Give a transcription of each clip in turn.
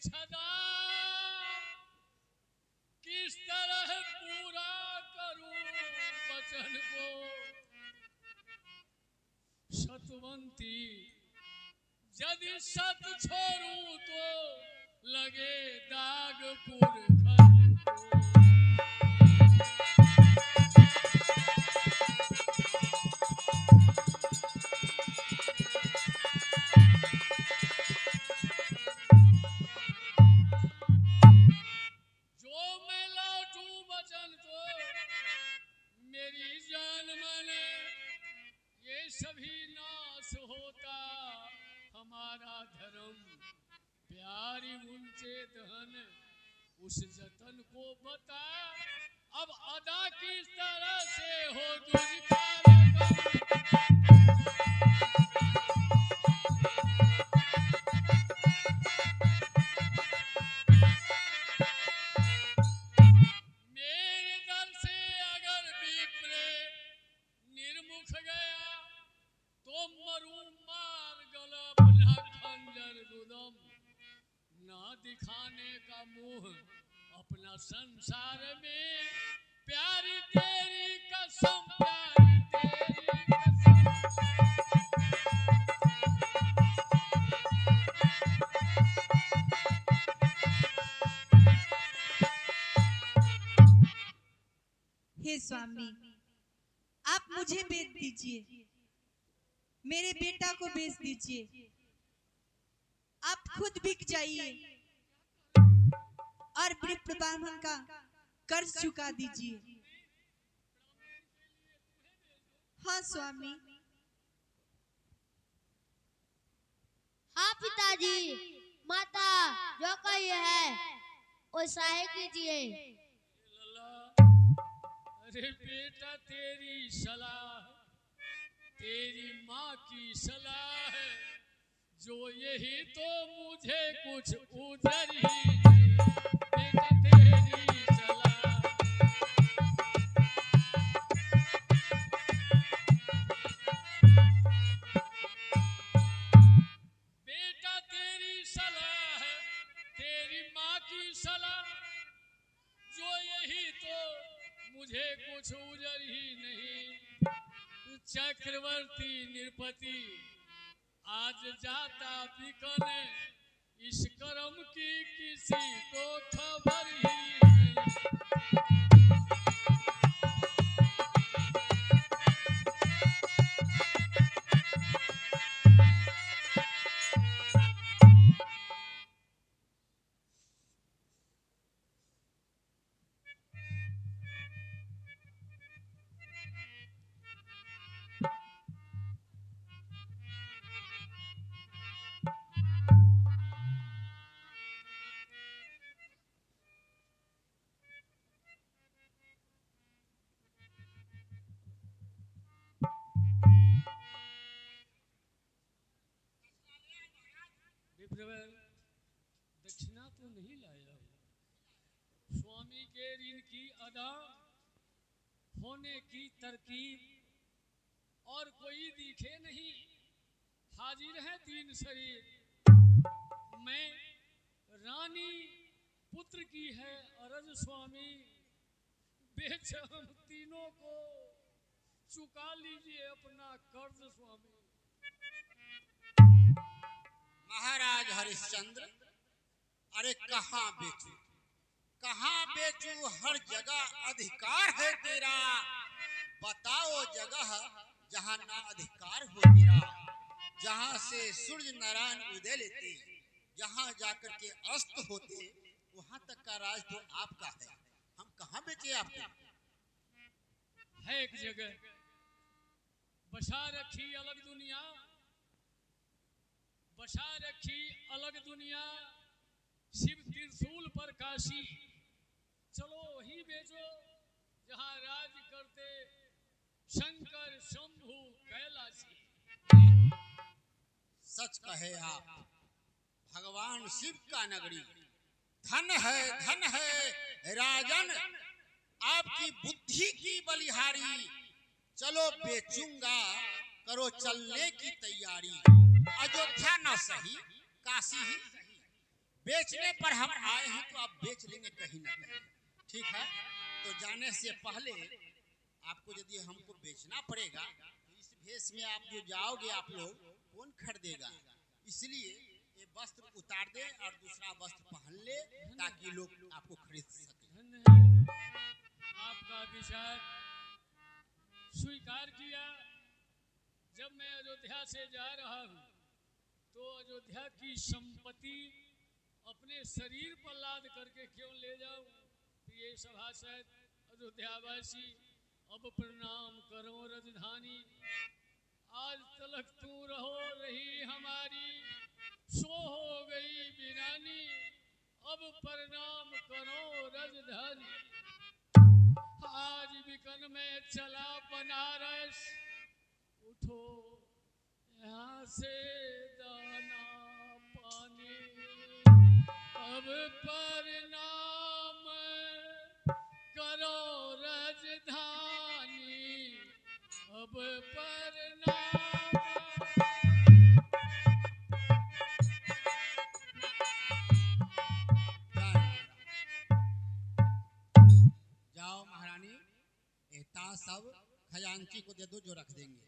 सदा किस तरह पूरा करूं वचन को। सतवंती यदि सत छोड़ूं तो लगे दाग पुरखर को। जो मैं लौटूं वचन को मेरी जान माने, ये सभी नाश होता हमारा धर्म। प्यारी उनसे धन उस जतन को बता, अब अदा किस तरह से हो तुझका मेरे दर से अगर विप्र निर्मुख गया तो मरूं मार गला अपना खंजर गुदम। ना दिखाने का मुंह अपना संसार में, प्यारी तेरी कसम, प्यारी तेरी कसम। हे स्वामी, आप मुझे बेच दीजिए, मेरे बेटा को बेच दीजिए, आप खुद बिक जाइए और विप्र ब्राह्मण का कर्ज चुका दीजिए। हाँ स्वामी। हाँ पिताजी, माता जो कही है वैसा ही कीजिए। अरे बेटा, तेरी सलाह तेरी माँ की सलाह है, जो यही तो मुझे कुछ उधर ही नहीं। बेटा तेरी सलाह, बेटा तेरी सलाह तेरी माँ की सलाह, जो यही तो मुझे कुछ उजर ही नहीं। चक्रवर्ती नृपति आज जाता बिकने, इस कर्म की किसी को खबर ही नहीं। दक्षिणा तो नहीं लाया हूं, स्वामी के ऋण की अदा होने की तरकीब और कोई दिखे नहीं। हाजिर है तीन शरीर, मैं रानी पुत्र की है अरज स्वामी। बेच हम तीनों को चुका लीजिए अपना कर्ज स्वामी। महाराज हरिश्चंद्र, अरे कहाँ बेचू हर जगह अधिकार है तेरा। बताओ जगह जहाँ ना अधिकार हो तेरा, जहाँ से सूर्य नारायण उदय लेते, जहाँ जाकर के अस्त होते, वहाँ तक का राज तो आपका है। हम कहाँ बेचे आपको? है एक जगह बसा रखी अलग दुनिया, बसा रखी अलग दुनिया, शिव त्रिशूल पर काशी। चलो वही बेचो जहाँ राज करते शंकर शंभु कैलाशी। सच कहे आप, भगवान शिव का नगरी धन है राजन, आपकी बुद्धि की बलिहारी। चलो बेचूंगा, करो चलने की तैयारी। अयोध्या न सही काशी ही सही, बेचने पर हम आए हैं तो आप बेच लेंगे कहीं ना कहीं, ठीक है। तो जाने से पहले आपको यदि हमको बेचना पड़ेगा तो इस भेष में आप जो जाओगे आप लोग कौन खरीदेगा, इसलिए ये वस्त्र उतार दे और दूसरा वस्त्र पहन ले ताकि लोग आपको खरीद सके। धन्य है, आपका विचार स्वीकार किया। जब मैं अयोध्या से जा रहा हूँ तो अयोध्या की संपत्ति अपने शरीर पर लाद करके क्यों ले जाऊं। प्रिय सभासद अयोध्यावासी, अब प्रणाम करो राजधानी, आज तलक तू रहो रही हमारी, सो हो गई वीरानी, अब प्रणाम करो राजधानी। आज बिकन में चला बनारस, उठो यहाँ से दाना पानी, अब प्रणाम करो राजधानी, अब प्रणाम। जाओ महारानी, ये ताज सब खजांची को दे दो जो रख देंगे।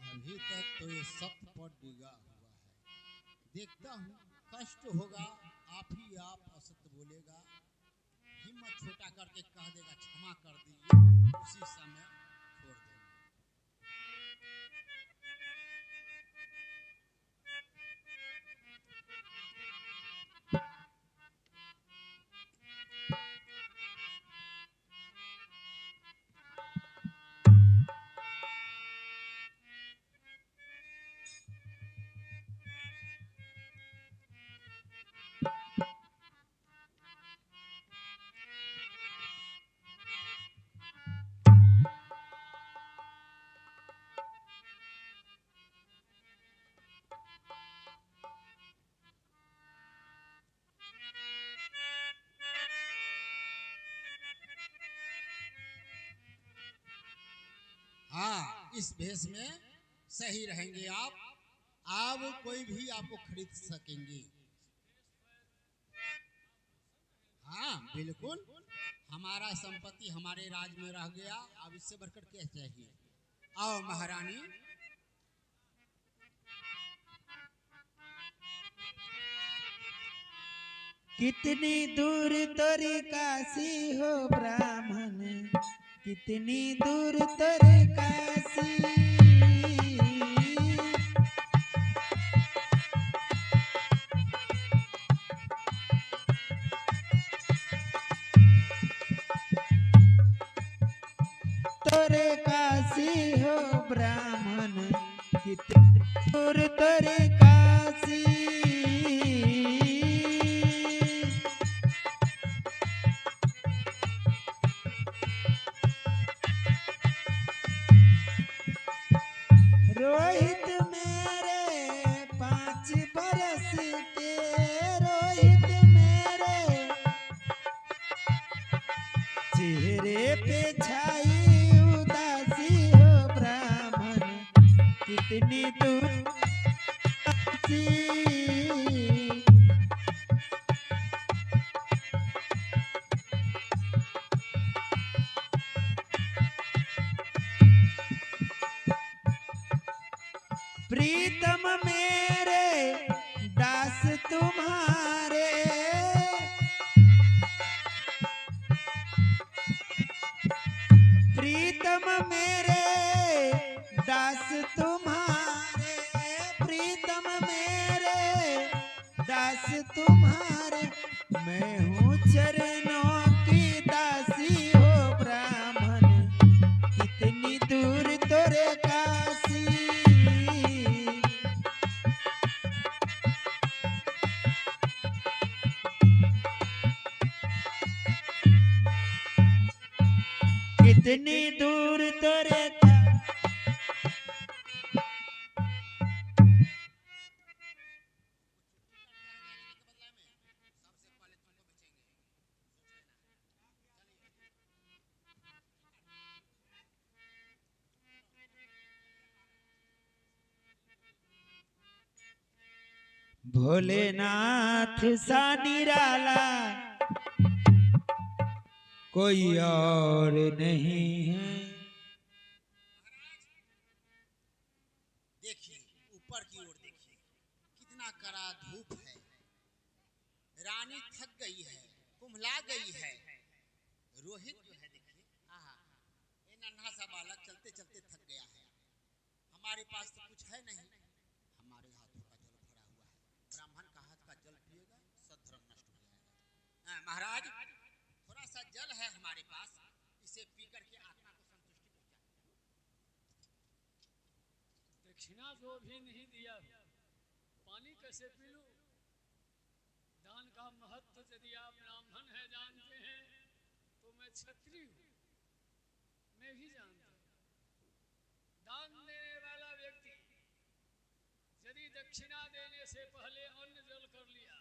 अभी तक तो ये सख्त पर डिगा हुआ है, देखता हूँ कष्ट होगा, आप ही आप असत्य बोलेगा, हिम्मत छोटा करके कह देगा क्षमा कर दीजिए, उसी समय छोड़ देंगे। हाँ, इस भेष में सही रहेंगे आप, अब कोई भी आपको खरीद सकेंगे। हाँ बिल्कुल, हमारा संपत्ति हमारे राज में रह गया, अब इससे बढ़कर क्या चाहिए। आओ महारानी। कितनी दूर तोरी काशी हो ब्राह्मण, कितनी दूर तोरी काशी, तोरे काशी हो ब्राह्मण, कितनी दूर तोरी काशी। रोहित मेरे 5 बरस के, रोहित मेरे चेहरे पे छाई उदासी हो ब्राह्मण, कितनी दूर प्रीतम मेरे दास तुम्हारे, प्रीतम मेरे दास तुम्हारे, प्रीतम मेरे दास तुम्हारे, मैं हूँ चरणों की दासी हो ब्राह्मण, कितनी दूर तोरे काशी। कितनी दूर तोरे भोलेनाथ सा निराला कोई और नहीं है। देखिए ऊपर की ओर देखिए, कितना कड़ा धूप है। रानी थक गई है, कुम्हला गई है। रोहित जो है देखिए, आहा, ये नन्हा सा बालक चलते चलते थक गया है। हमारे पास तो कुछ है नहीं, हमारे हाथों का जल भरा हुआ है। ब्राह्मण का हाथ का जल पिएगा, सद्धर्म नष्ट हो जाएगा। महाराज, थोड़ा सा जल है हमारे पास, इसे पी करके आत्मा को संतुष्टि पहुंचाए। दक्षिणा जो भी नहीं दिया, पानी कैसे पी लूं? दान का महत्व यदि आप ब्राह्मण है जानते हैं, तो मैं क्षत्रिय हूं, मैं भी जानता हूं। दान देने वाला व्यक्ति यदि दक्षिणा देने से पहले अन्न जल कर लिया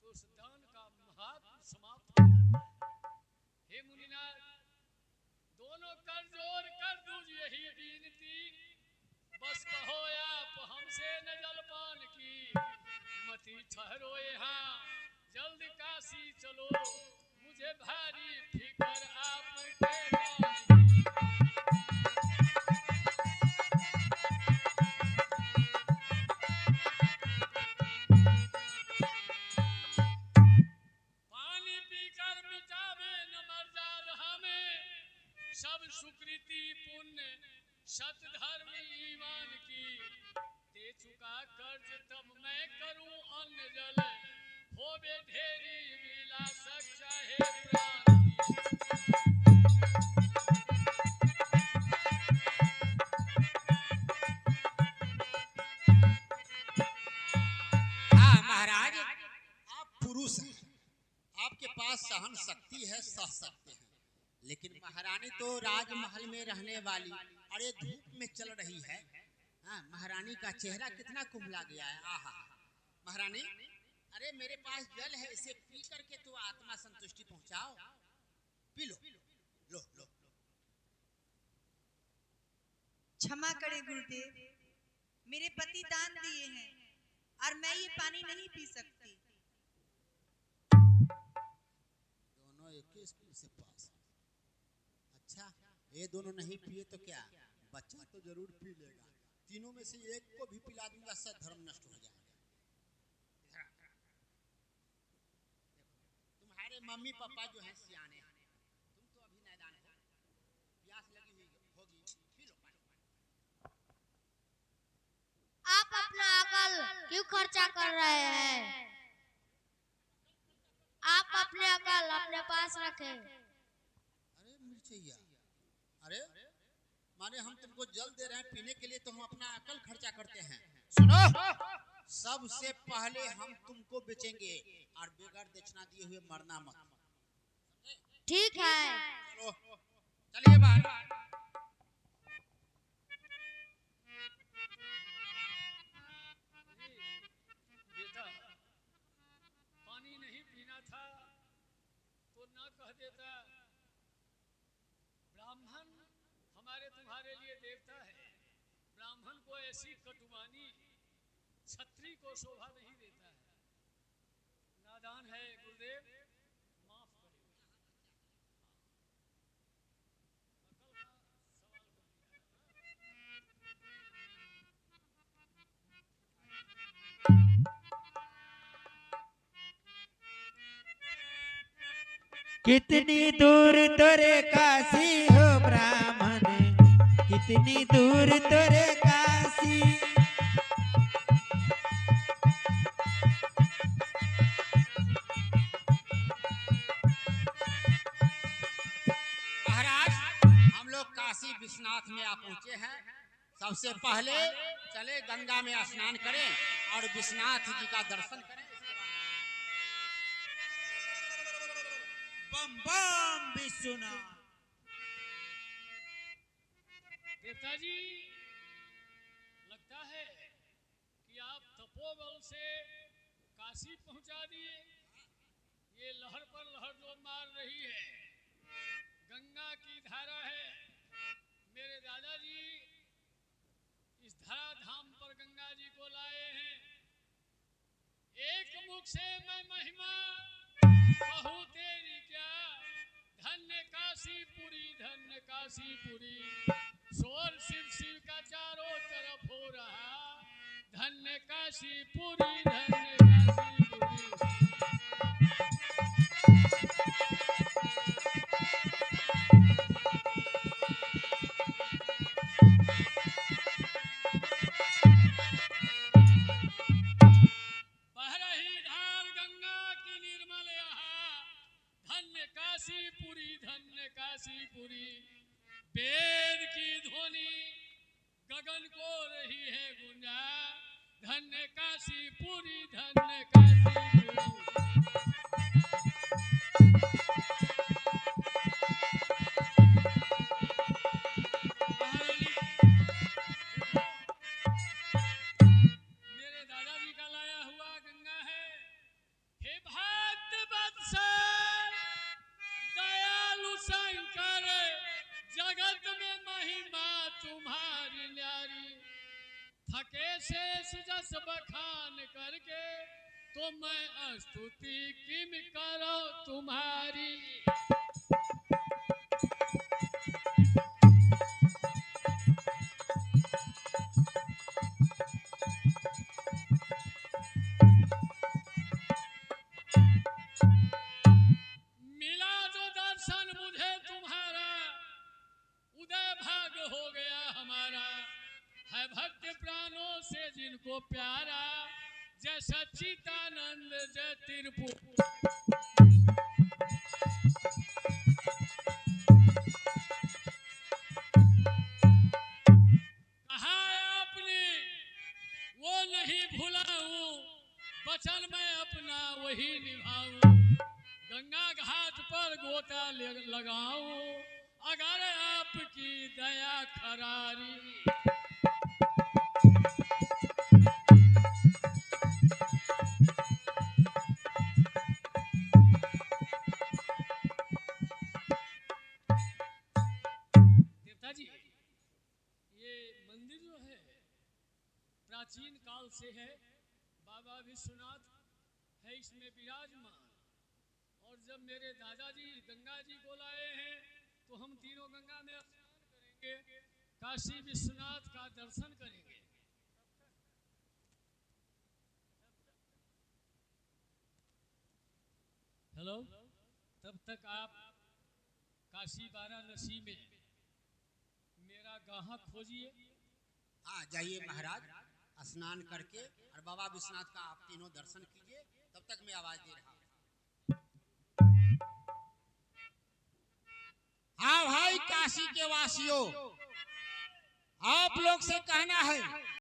तो उस दान का महत्व समाप्त हो जाता है। हे मुनिनाथ, दोनों कर जोर कर दूज यही विनती, बस कहो आप हमसे न जलपान की, मती ठहरो यहाँ जल्द काशी चलो, मुझे भारी फिकर आपके दान की। पानी पीकर मिटावे न मर्याद हमें, सब सुकृति पुण्य सत धर्म ईमान की, दे चुका कर्ज तब मैं करूं अन्न जल, होवे ढेरी विलासक चाहे प्राण हाँ महाराज, आप पुरुष हैं, आपके पास सहन शक्ति है, सह सकते हैं। लेकिन महारानी तो राजमहल में रहने वाली, अरे धूप में चल रही है। हाँ, महारानी का चेहरा कितना कुम्हला गया है। आहा, महारानी, अरे मेरे पास जल है, इसे पी करके तो आत्मा संतुष्टि पहुंचाओ। पी लो, लो लो। क्षमा करें गुरुदेव, मेरे पति दान दिए हैं और मैं ये पानी नहीं पी सकती। दोनों एक ही स्कूल से पास। अच्छा, ये दोनों नहीं पिए तो क्या, बच्चा तो जरूर पी लेगा। तीनों में से एक को भी पिला दूंगा, सद्धर्म नष्ट हो जाएगा। तुम्हारे मम्मी पापा जो हैं सियाने हैं, तुम तो अभी नादान हो, प्यास लगी हुई होगी, पी लो पानी। आप अपना अकल क्यों खर्चा कर रहे हैं? आप अपने अकल अपने पास रखें। अरे मिर्चैया, अरे माने हम तुमको जल दे रहे हैं पीने के लिए, तो हम अपना अकल खर्चा करते हैं। सुनो, सबसे पहले हम तुमको बेचेंगे और बेगर दक्षिणा दिए हुए मरना मत। ठीक है। चलो, चलिए बाहर। बेटा, पानी नहीं पीना था तो ना कह देता। ब्राह्मण हमारे तुम्हारे लिए देवता है, ब्राह्मण को ऐसी कटुवानी क्षत्रिय को शोभा नहीं देता है। नादान है गुरुदेव, माफ करें। अकल का सवाल कर कितनी दूर तोरे काशी हो ब्राह्मण, कितनी दूर तोरे काशी। महाराज, हम लोग काशी विश्वनाथ में आ पहुंचे हैं। सबसे पहले चले गंगा में स्नान करें और विश्वनाथ जी का दर्शन करें। बम बम विश्वनाथ। देवता जी, लगता है कि आप तपोबल से काशी पहुंचा दिए। ये लहर पर लहर जो मार रही है, गंगा की धारा है। मेरे दादाजी इस धरा धाम पर गंगा जी को लाए हैं। काशीपुरी, शोर शिव शिव का चारों तरफ हो रहा, धन्य काशीपुरी, धन्य काशीपुरी। बह रही धार गंगा की निर्मल यहाँ, धन्य काशीपुरी, धन्य काशीपुरी। वेद की ध्वनि गगन को रही है गुंजा, धन्य काशीपुरी, धन्य काशीपुरी। मेरे दादाजी का लाया हुआ गंगा है। हे भक्त वत्सल दयालु शंकर, जगत में महिमा तुम्हारी न्यारी, थके शेष जस बखान करके, तो मैं स्तुति किम करो तुम्हारी। मिला जो दर्शन मुझे तुम्हारा, उदय भाग हो गया हमारा, है भक्त प्राणों से जिनको प्यारा, जय सच्चिदानंद जय त्रिपुर। कहा आपने वो नहीं भुलाऊं, वचन मैं अपना वही निभाऊं, गंगा घाट पर गोता लगाऊं, अगर आपकी दया खरारी। देवता जी, ये मंदिर जो है प्राचीन काल से है, बाबा विश्वनाथ है इसमें विराजमान। और जब मेरे दादाजी गंगा जी को लाए हैं, तो हम तीनों गंगा में स्नान करेंगे, काशी विश्वनाथ का दर्शन करेंगे। हेलो, तब तक आप काशी वाराणसी में मेरा गाहक खोजिए। हाँ जाइए महाराज, स्नान करके और बाबा विश्वनाथ का आप तीनों दर्शन कीजिए, तब तक मैं आवाज दे रहा हूँ। हाँ भाई काशी के वासियों, आप लोग से कहना है